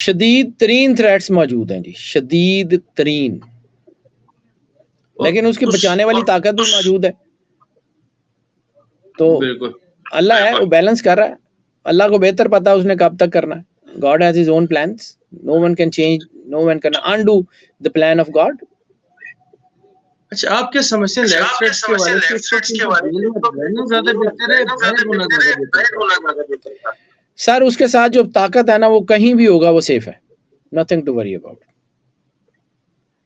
शदीद तरीन थ्रेट्स मौजूद हैं जी, शदीद तरीन, लेकिन उसकी बचाने वाली ताकत भी मौजूद है। तो अल्लाह है, वो बैलेंस कर रहा है। अल्लाह को बेहतर पता है उसने कब तक करना है। God has his own plans. No one can change, no one can undo the plan of God. अच्छा, आपके समस्या लेफ्ट थ्रेट्स के बारे में ज्यादा बेहतर है, सर उसके साथ जो ताकत है ना, वो कहीं भी होगा वो सेफ है, नथिंग टू वरी अबाउट।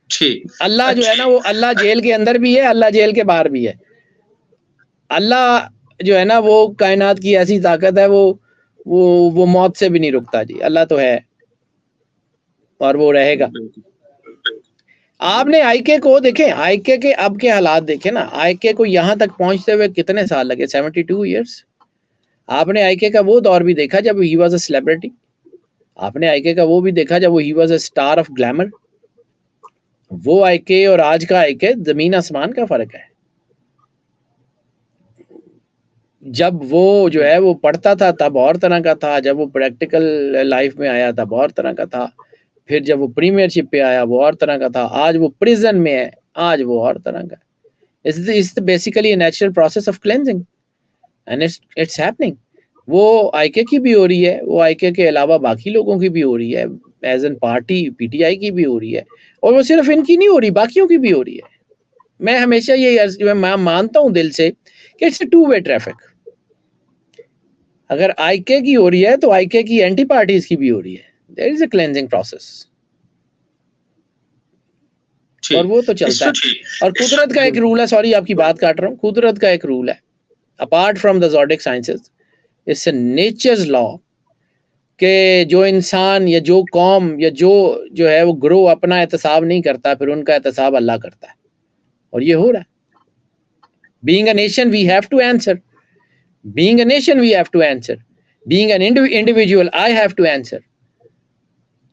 ठीक, अल्लाह जो है ना, वो अल्लाह जेल के अंदर भी है, अल्लाह जेल के बाहर भी है। अल्लाह जो है ना, वो कायनात की ऐसी ताकत है, वो मौत से भी नहीं रुकता जी। अल्लाह तो है और वो रहेगा। आपने आईके को देखें, आईके के अब के हालात देखें ना। आईके को यहाँ तक पहुंचते हुए कितने साल लगे? 72 ईयर्स। आपने आईके का वो दौर भी देखा जब ही वाज अ सेलिब्रिटी। आपने आईके का वो भी देखा जब he was a star of glamour. वो आईके और आज का आईके जमीन आसमान का फर्क है। जब वो जो है वो पढ़ता था तब और तरह का था, जब वो प्रैक्टिकल लाइफ में आया तब और तरह का था, फिर जब वो प्रीमियरशिप पे आया वो और तरह का था, आज वो प्रिजन में है, आज वो और तरह का। It's basically a natural process of cleansing and it's happening. वो आईके की भी हो रही है, वो आईके के अलावा बाकी लोगों की भी हो रही है, एज एन पार्टी पीटीआई की भी हो रही है, और वो सिर्फ इनकी नहीं हो रही, बाकियों की भी हो रही है। मैं हमेशा ये मैं मानता हूं दिल से कि it's a two way traffic. अगर आईके की हो रही है तो आईके की एंटी पार्टीज की भी हो रही है। There is a cleansing process, और वो तो चलता है। और कुदरत का एक रूल है, सॉरी आपकी बात काट रहा हूँ, कुदरत का एक रूल है apart from the zodiac sciences, it's a natures law कि जो इंसान या जो कौम या जो है वो ग्रो अपना एहतसाब नहीं करता, फिर उनका एहतसाब अल्लाह करता है, और ये हो रहा है। Being a nation we have to answer, being a nation we have to answer, being an individual I have to answer.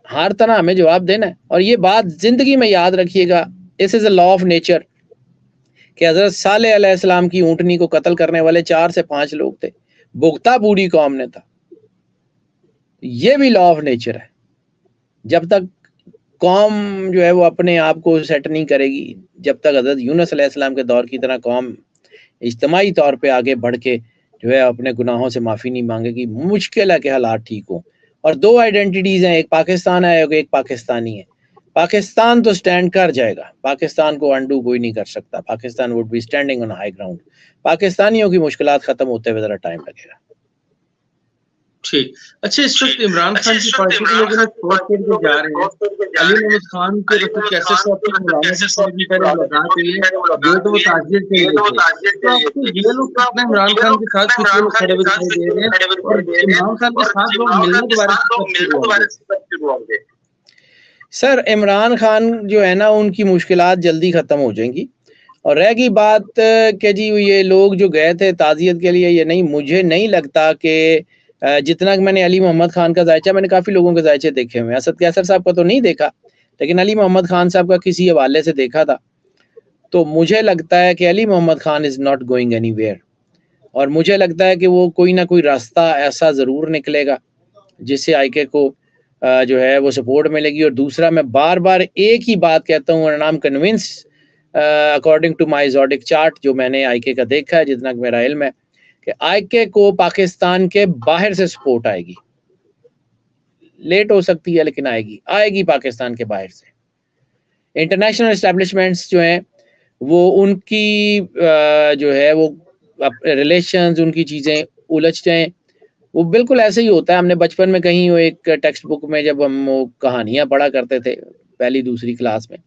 हर तरह हमें जवाब देना है। और ये बात जिंदगी में याद रखिएगा, this is a law of nature कि हजरत सालेह अलैहिस्सलाम की ऊंटनी को कत्ल करने वाले 4 से 5 लोग थे, भुगता पूरी कौम ने था। ये भी लॉ ऑफ नेचर है। जब तक कौम जो है वो अपने आप को सेट नहीं करेगी, जब तक हजरत यूनुस अलैहिस्सलाम के दौर की तरह कौम इज्तिमाई तौर पे आगे बढ़ के जो है अपने गुनाहों से माफ़ी नहीं मांगेगी, मुश्किल है कि हालात ठीक हो। और 2 आइडेंटिटीज़ हैं, एक पाकिस्तान है एक पाकिस्तानी है। पाकिस्तान तो स्टैंड कर जाएगा, पाकिस्तान को अंडू कोई नहीं कर सकता। Pakistan would be standing on high ground. पाकिस्तानियों की मुश्किलात ख़त्म होते हुए ज़रा टाइम लगेगा। ठीक, अच्छा, इस वक्त इमरान खान की पार्टी के लोगों ने फोर्स करके जा रहे हैं अली मोहम्मद खान के मतलब कैसे से अपनी पहले मुलाकात हुई है, जो तो वो ताजियत के लिए थे, तो आपको ये लोग कितना इमरान खान के साथ कुछ लोग खड़े हुए दिखाई दे रहे हैं, और इमरान खान के साथ लोग मिलने दोबारा शुरू होंगे? सर इमरान खान जो है ना, उनकी मुश्किलात जल्दी ख़त्म हो जाएंगी। और रह गई बात कि जी ये लोग जो गए थे ताज़ियत के लिए, ये नहीं, मुझे नहीं लगता कि जितना मैंने अली मोहम्मद खान का जायचा, मैंने काफ़ी लोगों के जायचे देखे हुए हैं, असद कैसर साहब का तो नहीं देखा, लेकिन अली मोहम्मद खान साहब का किसी हवाले से देखा था। तो मुझे लगता है कि Ali Mohammad Khan is not going anywhere, और मुझे लगता है कि वो कोई ना कोई रास्ता ऐसा ज़रूर निकलेगा जिससे आईके को जो है वो सपोर्ट मिलेगी। और दूसरा, मैं बार बार एक ही बात कहता हूँ, and I am convince according to my zodiac chart जो मैंने आईके का देखा है, जितना मेरा इल्म है, कि आईके को पाकिस्तान के बाहर से सपोर्ट आएगी। लेट हो सकती है लेकिन आएगी पाकिस्तान के बाहर से। इंटरनेशनल एस्टेब्लिशमेंट्स जो हैं वो उनकी जो है वो रिलेशंस, उनकी चीज़ें उलझ जाएं, वो बिल्कुल ऐसे ही होता है। हमने बचपन में कहीं वो एक टेक्स्ट बुक में जब हम वो कहानियाँ पढ़ा करते थे पहली दूसरी क्लास में,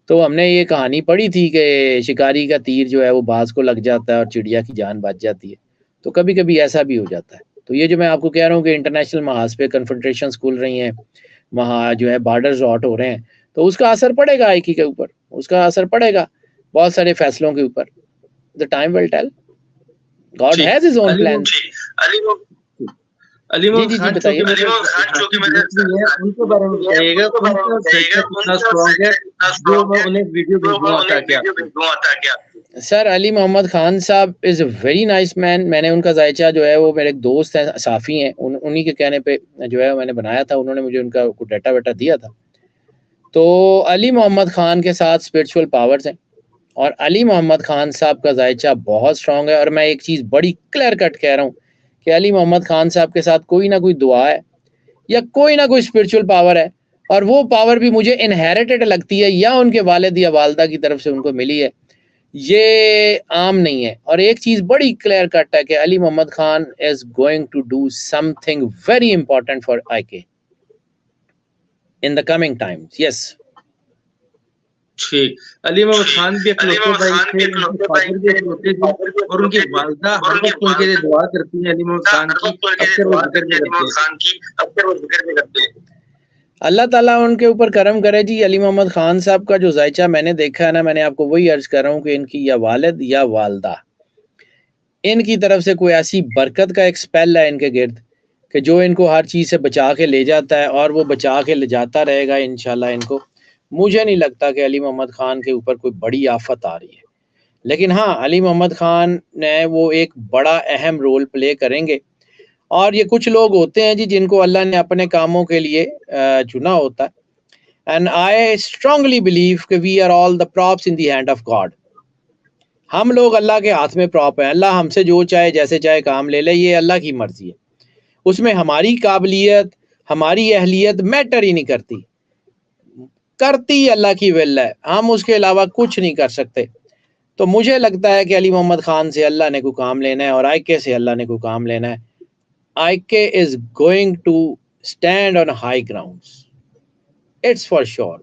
तो हमने ये कहानी पढ़ी थी कि शिकारी का तीर जो है वो बाज को लग जाता है और चिड़िया की जान बच जाती है। तो कभी कभी ऐसा भी हो जाता है। तो ये जो मैं आपको कह रहा हूँ कि इंटरनेशनल महाज पे कन्फ्रंटेशंस खुल रही हैं, वहाँ जो है बॉर्डर्स हॉट हो रहे हैं, तो उसका असर पड़ेगा आईके के ऊपर, उसका असर पड़ेगा बहुत सारे फैसलों के ऊपर। The time will tell, God has his own plan. Ali Mohammad Khan जो कि मैंने उनके बारे में बताइएगा, उनका कितना स्ट्रांग है, जो मैं उन्हें वीडियो भेजूंगा क्या? सर अली मोहम्मद खान साहब is a very nice man. मैंने उनका जायचा जो है वो मेरे एक दोस्त हैं साफ़ी हैं, उन्हीं के कहने पे जो है मैंने बनाया था, उन्होंने मुझे उनका कुछ डाटा वाटा दिया था। तो अली मोहम्मद खान के साथ स्पिरिचुअल पावर्स हैं और अली मोहम्मद खान साहब का जायचा बहुत स्ट्रॉन्ग है और मैं एक चीज़ बड़ी क्लियर कट कह रहा हूँ कि अली मोहम्मद खान साहब के साथ कोई ना कोई दुआ है या कोई ना कोई स्पिरिचुअल पावर है और वो पावर भी मुझे इनहेरिटेड लगती है या उनके वालिद या वालदा की तरफ से उनको मिली है। ये आम नहीं है और एक चीज़ बड़ी क्लियर कट है कि Ali Mohammad Khan is going to do something very important for IK in the coming times. Yes. ठीक। अली मोहम्मद खान भी इकलौते भाई थे, उनके फादर भी इकलौते थे और उनकी वालिदा हर वक़्त उनके लिए दुआ करती हैं अली मोहम्मद खान की, अक्सर वो ज़िक्र भी करते हैं। अल्लाह ताला उनके ऊपर करम करे जी। अली मोहम्मद खान साहब का जो जायचा मैंने देखा है ना, मैंने आपको वही अर्ज़ कर रहा हूँ कि इनकी या वालिद या वालदा, इनकी तरफ से कोई ऐसी बरकत का एक स्पेल है इनके गिर्द कि जो इनको हर चीज़ से बचा के ले जाता है और वो बचा के ले जाता रहेगा इंशाल्लाह इनको। मुझे नहीं लगता कि अली मोहम्मद खान के ऊपर कोई बड़ी आफ़त आ रही है। लेकिन हाँ, अली मोहम्मद खान ने वो एक बड़ा अहम रोल प्ले करेंगे और ये कुछ लोग होते हैं जी जिनको अल्लाह ने अपने कामों के लिए चुना होता है। एंड आई स्ट्रांगली बिलीव कि we are all the props in the hand of God. हम लोग अल्लाह के हाथ में प्रॉप हैं। अल्लाह हमसे जो चाहे जैसे चाहे काम ले ले, ये अल्लाह की मर्जी है। उसमें हमारी काबिलियत, हमारी अहलियत मैटर ही नहीं करती। करती अल्लाह की विल है, हम उसके अलावा कुछ नहीं कर सकते। तो मुझे लगता है कि अली मोहम्मद खान से अल्लाह ने कोई काम लेना है और आईके से अल्लाह ने कोई काम लेना है। IK is going to stand on high grounds, it's for sure.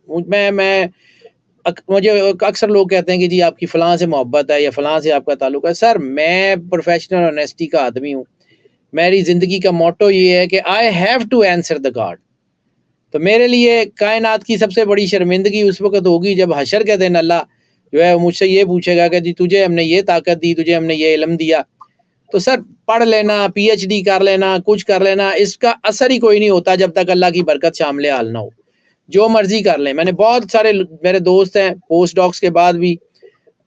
मुझे अक्सर लोग कहते हैं कि जी आपकी फ़लाँ से मोहब्बत है या फ़लाँ से आपका ताल्लुक है। सर मैं प्रोफेशनल ऑनेस्टी का आदमी हूँ। मेरी ज़िंदगी का मोटो ये है कि I have to answer the God. तो मेरे लिए कायनात की सबसे बड़ी शर्मिंदगी उस वक़्त होगी जब हशर के दिन अल्लाह जो है मुझसे ये पूछेगा कि जी तुझे हमने ये ताकत दी, तुझे हमने ये इल्म दिया। तो सर पढ़ लेना, पीएचडी कर लेना, कुछ कर लेना, इसका असर ही कोई नहीं होता जब तक अल्लाह की बरकत शामिल हाल ना हो। जो मर्जी कर लें। मैंने बहुत सारे मेरे दोस्त हैं पोस्ट डॉक्स के बाद भी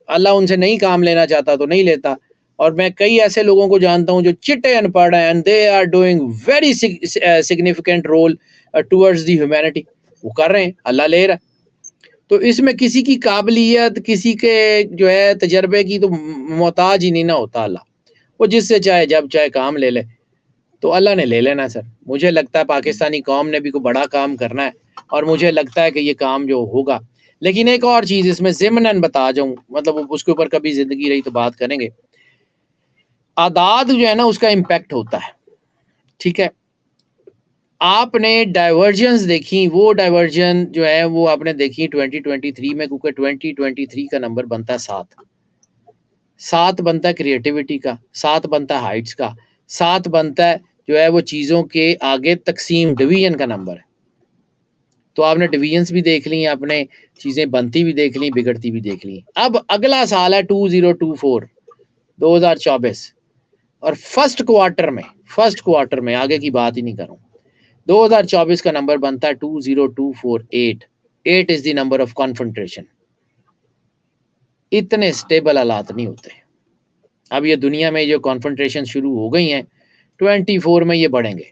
अल्लाह उनसे नहीं काम लेना चाहता तो नहीं लेता। और मैं कई ऐसे लोगों को जानता हूँ जो चिट्टे अनपढ़ हैं and they are doing very significant role towards the humanity. वो कर रहे हैं, अल्लाह ले रहा है। तो इसमें किसी की काबिलियत, किसी के जो है तजर्बे की तो मोहताज ही नहीं ना होता अल्लाह। वो जिससे चाहे जब चाहे काम ले ले, तो अल्लाह ने ले लेना सर। मुझे लगता है पाकिस्तानी कौम ने भी कोई बड़ा काम करना है और मुझे लगता है कि ये काम जो होगा। लेकिन एक और चीज़ इसमें ज़िम्नन बता जाऊँ, मतलब उसके ऊपर कभी ज़िंदगी रही तो बात करेंगे। आदाद जो है ना उसका इम्पैक्ट होता है, ठीक है? आपने डाइवर्जेंस देखी, वो डाइवर्जन जो है वो आपने देखी 2023 में, क्योंकि 2023 का नंबर बनता है 7। 7 बनता है क्रिएटिविटी का, 7 बनता है हाइट्स का, 7 बनता है जो है वो चीज़ों के आगे तकसीम, डिवीजन का नंबर है। तो आपने डिवीजन्स भी देख ली, आपने चीज़ें बनती भी देख ली, बिगड़ती भी देख ली। अब अगला साल है 2024 और फर्स्ट क्वार्टर में आगे की बात ही नहीं करूँ। 2024 का नंबर बनता है 20248। 8 is the number of concentration. इतने स्टेबल हालात नहीं होते। अब ये दुनिया में जो कॉन्फेंट्रेशन शुरू हो गई हैं 24 में ये बढ़ेंगे।